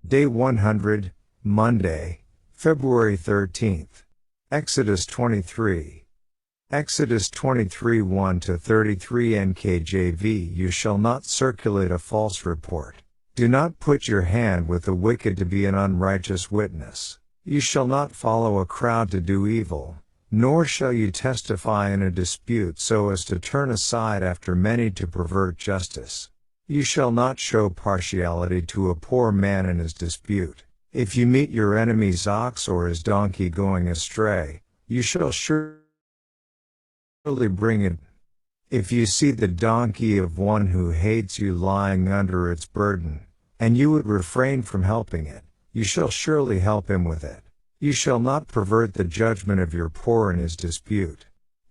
Day 100, Monday, February 13th. Exodus 23. Exodus 23 1-33 NKJV. You shall not circulate a false report. Do not put your hand with the wicked to be an unrighteous witness. You shall not follow a crowd to do evil, nor shall you testify in a dispute so as to turn aside after many to pervert justice. You shall not show partiality to a poor man in his dispute. If you meet your enemy's ox or his donkey going astray, you shall surely bring it. If you see the donkey of one who hates you lying under its burden, and you would refrain from helping it, you shall surely help him with it. You shall not pervert the judgment of your poor in his dispute.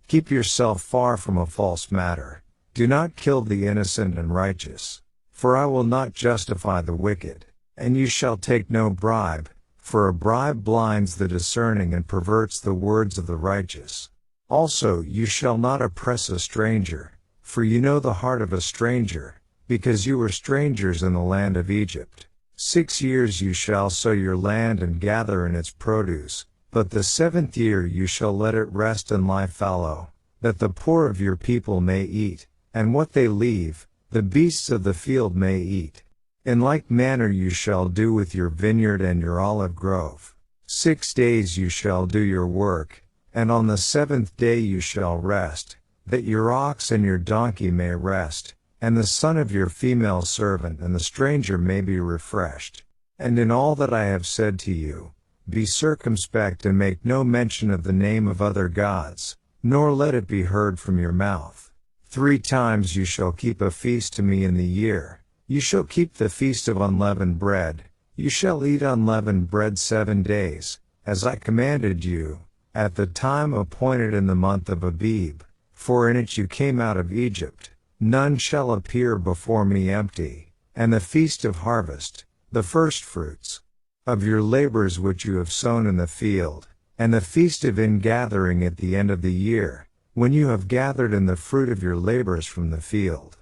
Keep yourself far from a false matter. Do not kill the innocent and righteous. For I will not justify the wicked. And you shall take no bribe, for a bribe blinds the discerning and perverts the words of the righteous. Also you shall not oppress a stranger, for you know the heart of a stranger, because you were strangers in the land of Egypt. 6 years you shall sow your land and gather in its produce, but the 7th year you shall let it rest and lie fallow, that the poor of your people may eat, and what they leave, the beasts of the field may eat. In like manner you shall do with your vineyard and your olive grove. 6 days you shall do your work, and on the 7th day you shall rest, that your ox and your donkey may rest, and the son of your female servant and the stranger may be refreshed. And in all that I have said to you, be circumspect and make no mention of the name of other gods, nor let it be heard from your mouth. 3 times you shall keep a feast to me in the year. You shall keep the feast of unleavened bread. You shall eat unleavened bread 7 days, as I commanded you, at the time appointed in the month of Abib, for in it you came out of Egypt. None shall appear before me empty. And the feast of harvest, the firstfruits of your labors which you have sown in the field, and the feast of ingathering at the end of the year, when you have gathered in the fruit of your labors from the field.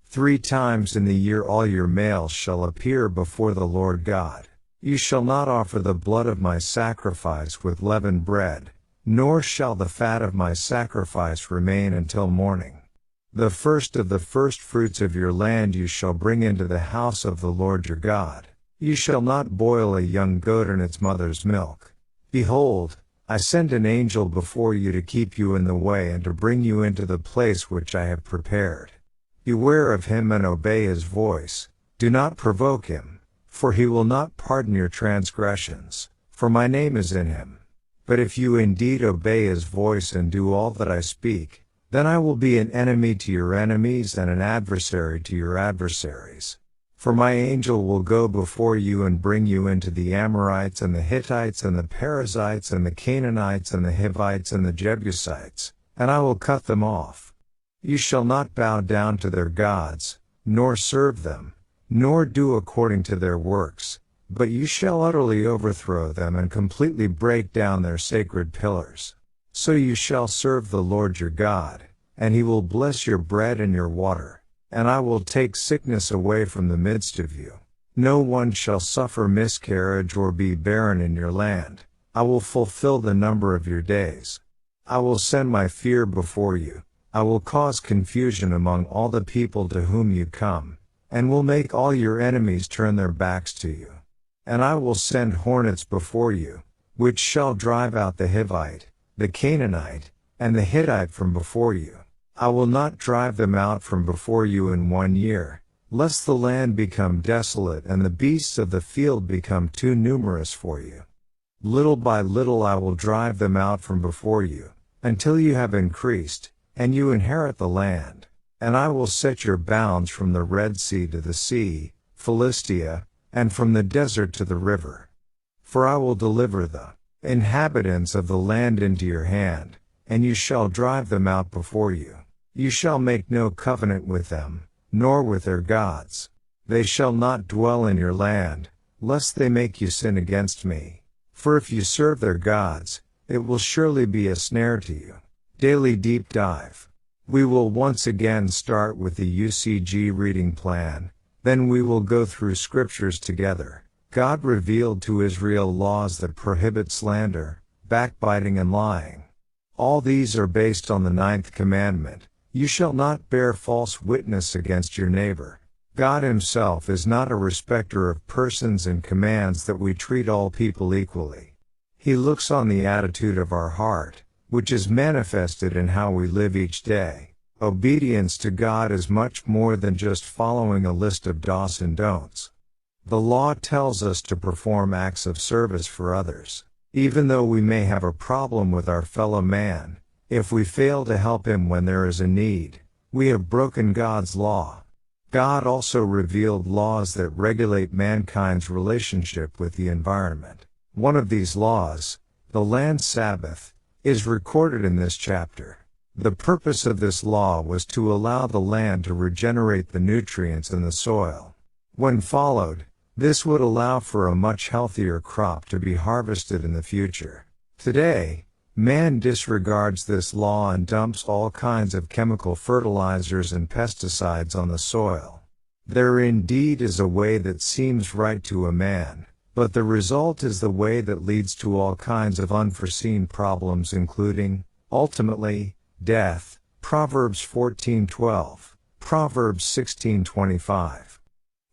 3 times in the year all your males shall appear before the Lord God. You shall not offer the blood of my sacrifice with leavened bread, nor shall the fat of my sacrifice remain until morning. The first of the firstfruits of your land you shall bring into the house of the Lord your God. You shall not boil a young goat in its mother's milk. Behold, I send an angel before you to keep you in the way and to bring you into the place which I have prepared. Beware of him and obey his voice. Do not provoke him, for he will not pardon your transgressions, for my name is in him. But if you indeed obey his voice and do all that I speak, then I will be an enemy to your enemies and an adversary to your adversaries. For my angel will go before you and bring you into the Amorites and the Hittites and the Perizzites and the Canaanites and the Hivites and the Jebusites, and I will cut them off. You shall not bow down to their gods, nor serve them, nor do according to their works, but you shall utterly overthrow them and completely break down their sacred pillars. So you shall serve the Lord your God, and he will bless your bread and your water. And I will take sickness away from the midst of you. No one shall suffer miscarriage or be barren in your land. I will fulfill the number of your days. I will send my fear before you. I will cause confusion among all the people to whom you come, and will make all your enemies turn their backs to you. And I will send hornets before you, which shall drive out the Hivite, the Canaanite, and the Hittite from before you. I will not drive them out from before you in 1 year, lest the land become desolate and the beasts of the field become too numerous for you. Little by little I will drive them out from before you, until you have increased, and you inherit the land. And I will set your bounds from the Red Sea to the sea, Philistia, and from the desert to the river. For I will deliver the inhabitants of the land into your hand, and you shall drive them out before you. You shall make no covenant with them, nor with their gods. They shall not dwell in your land, lest they make you sin against me. For if you serve their gods, it will surely be a snare to you. Daily Deep Dive. We will once again start with the UCG reading plan, then we will go through scriptures together. God revealed to Israel laws that prohibit slander, backbiting and lying. All these are based on the 9th commandment, "You shall not bear false witness against your neighbor." God himself is not a respecter of persons and commands that we treat all people equally. He looks on the attitude of our heart, which is manifested in how we live each day. Obedience to God is much more than just following a list of do's and don'ts. The law tells us to perform acts of service for others. Even though we may have a problem with our fellow man, if we fail to help him when there is a need, we have broken God's law. God also revealed laws that regulate mankind's relationship with the environment. One of these laws, the land Sabbath, is recorded in this chapter. The purpose of this law was to allow the land to regenerate the nutrients in the soil. When followed, this would allow for a much healthier crop to be harvested in the future. Today, man disregards this law and dumps all kinds of chemical fertilizers and pesticides on the soil. There indeed is a way that seems right to a man, but the result is the way that leads to all kinds of unforeseen problems, including, ultimately, death. Proverbs 14:12, Proverbs 16:25.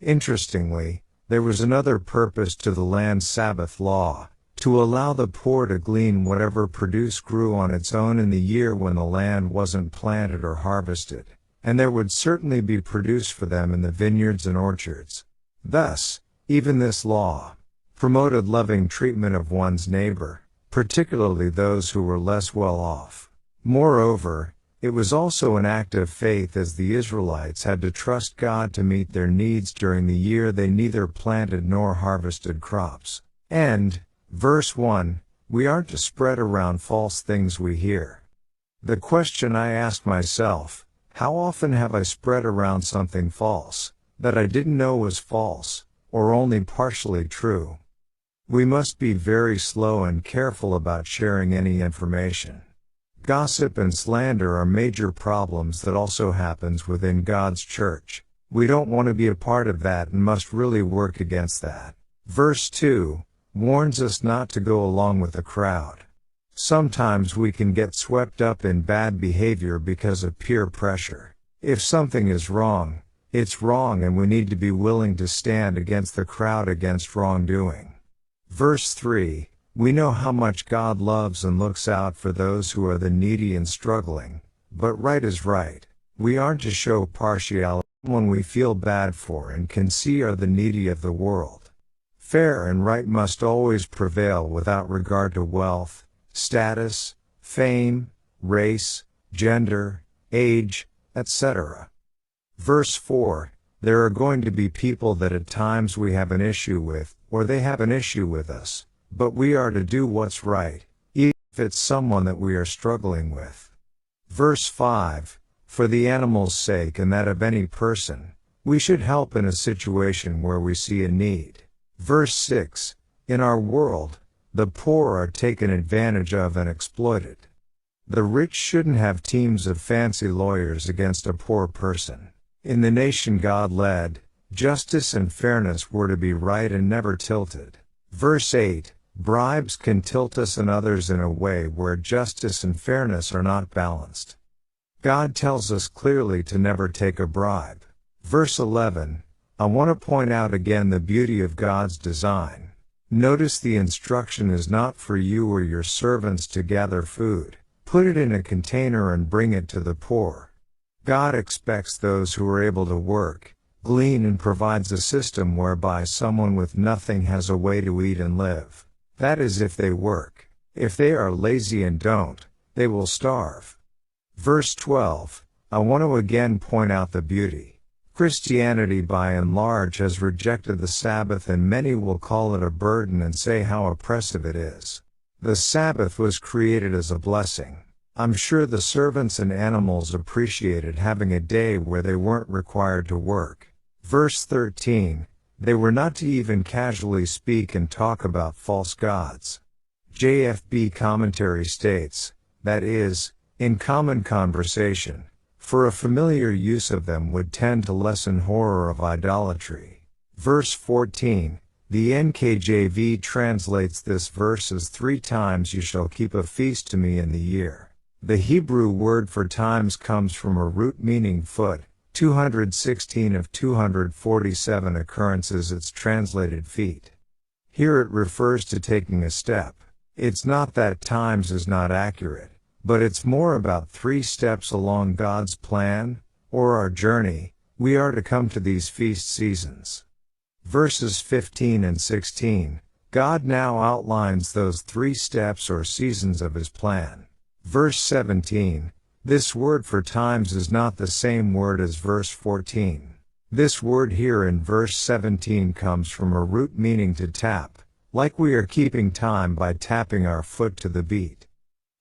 Interestingly, there was another purpose to the land Sabbath law, to allow the poor to glean whatever produce grew on its own in the year when the land wasn't planted or harvested, and there would certainly be produce for them in the vineyards and orchards. Thus, even this law promoted loving treatment of one's neighbor, particularly those who were less well off. Moreover, it was also an act of faith, as the Israelites had to trust God to meet their needs during the year they neither planted nor harvested crops. And, verse 1, we aren't to spread around false things we hear. The question I ask myself, how often have I spread around something false, that I didn't know was false, or only partially true? We must be very slow and careful about sharing any information. Gossip and slander are major problems that also happens within God's church. We don't want to be a part of that and must really work against that. Verse 2 warns us not to go along with the crowd. Sometimes we can get swept up in bad behavior because of peer pressure. If something is wrong, it's wrong, and we need to be willing to stand against the crowd against wrongdoing. Verse 3, we know how much God loves and looks out for those who are the needy and struggling, but right is right. We aren't to show partiality when we feel bad for and can see are the needy of the world. Fair and right must always prevail without regard to wealth, status, fame, race, gender, age, etc. Verse 4, there are going to be people that at times we have an issue with, or they have an issue with us, but we are to do what's right, even if it's someone that we are struggling with. Verse 5, for the animal's sake and that of any person, we should help in a situation where we see a need. Verse 6, in our world, the poor are taken advantage of and exploited. The rich shouldn't have teams of fancy lawyers against a poor person. In the nation God led, justice and fairness were to be right and never tilted. Verse 8, bribes can tilt us and others in a way where justice and fairness are not balanced. God tells us clearly to never take a bribe. Verse 11, I want to point out again the beauty of God's design. Notice the instruction is not for you or your servants to gather food, put it in a container and bring it to the poor. God expects those who are able to work, glean, and provides a system whereby someone with nothing has a way to eat and live. That is, if they work. If they are lazy and don't, they will starve. Verse 12, I want to again point out the beauty. Christianity by and large has rejected the Sabbath, and many will call it a burden and say how oppressive it is. The Sabbath was created as a blessing. I'm sure the servants and animals appreciated having a day where they weren't required to work. Verse 13, they were not to even casually speak and talk about false gods. JFB commentary states, that is, in common conversation, for a familiar use of them would tend to lessen horror of idolatry. Verse 14, The NKJV translates this verse as 3 times you shall keep a feast to me in the year. The Hebrew word for times comes from a root meaning foot. 216 of 247 occurrences it's translated feet. Here it refers to taking a step. It's not that times is not accurate, but it's more about 3 steps along God's plan, or our journey, we are to come to these feast seasons. Verses 15 and 16, God now outlines those 3 steps or seasons of His plan. Verse 17, this word for times is not the same word as verse 14. This word here in verse 17 comes from a root meaning to tap, like we are keeping time by tapping our foot to the beat.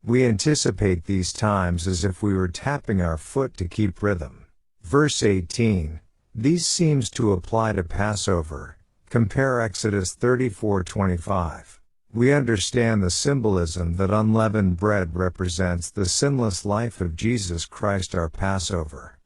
We anticipate these times as if we were tapping our foot to keep rhythm. Verse 18, these seems to apply to Passover. Compare Exodus 34:25. We understand the symbolism that unleavened bread represents the sinless life of Jesus Christ our Passover.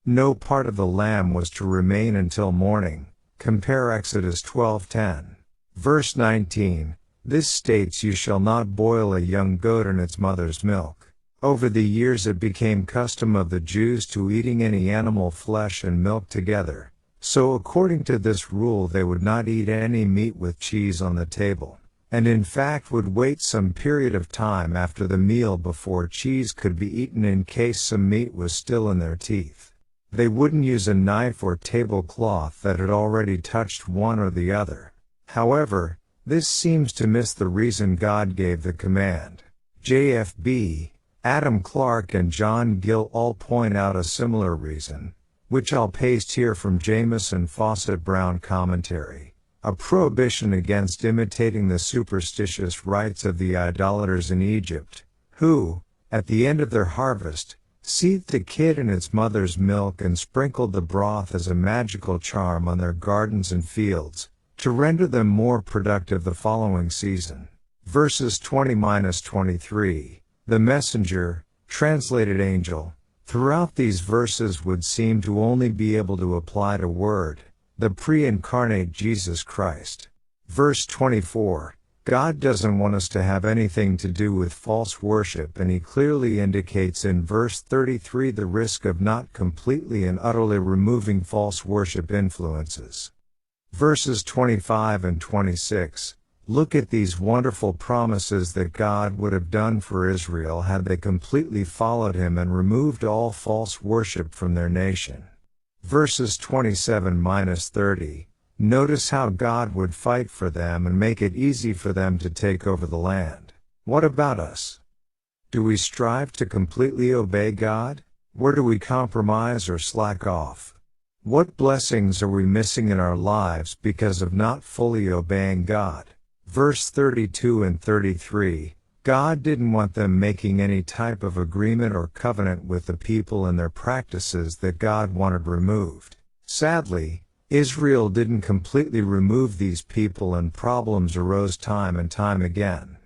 No part of the lamb was to remain until morning. Compare Exodus 12:10. Verse 19, this states you shall not boil a young goat in its mother's milk. Over the years it became custom of the Jews to eating any animal flesh and milk together, so according to this rule they would not eat any meat with cheese on the table, and in fact would wait some period of time after the meal before cheese could be eaten in case some meat was still in their teeth. They wouldn't use a knife or tablecloth that had already touched one or the other. However, this seems to miss the reason God gave the command. JFB, Adam Clark and John Gill all point out a similar reason, which I'll paste here from Jamieson Fawcett Brown commentary. A prohibition against imitating the superstitious rites of the idolaters in Egypt, who, at the end of their harvest, seethed the kid in its mother's milk and sprinkled the broth as a magical charm on their gardens and fields, to render them more productive the following season. Verses 20-23, the messenger, translated angel, throughout these verses would seem to only be able to apply to Word, the pre-incarnate Jesus Christ. Verse 24, God doesn't want us to have anything to do with false worship, and He clearly indicates in verse 33 the risk of not completely and utterly removing false worship influences. Verses 25 and 26, look at these wonderful promises that God would have done for Israel had they completely followed Him and removed all false worship from their nation. Verses 27-30, notice how God would fight for them and make it easy for them to take over the land. What about us? Do we strive to completely obey God? Where do we compromise or slack off? What blessings are we missing in our lives because of not fully obeying God? Verse 32 and 33, God didn't want them making any type of agreement or covenant with the people and their practices that God wanted removed. Sadly, Israel didn't completely remove these people and problems arose time and time again.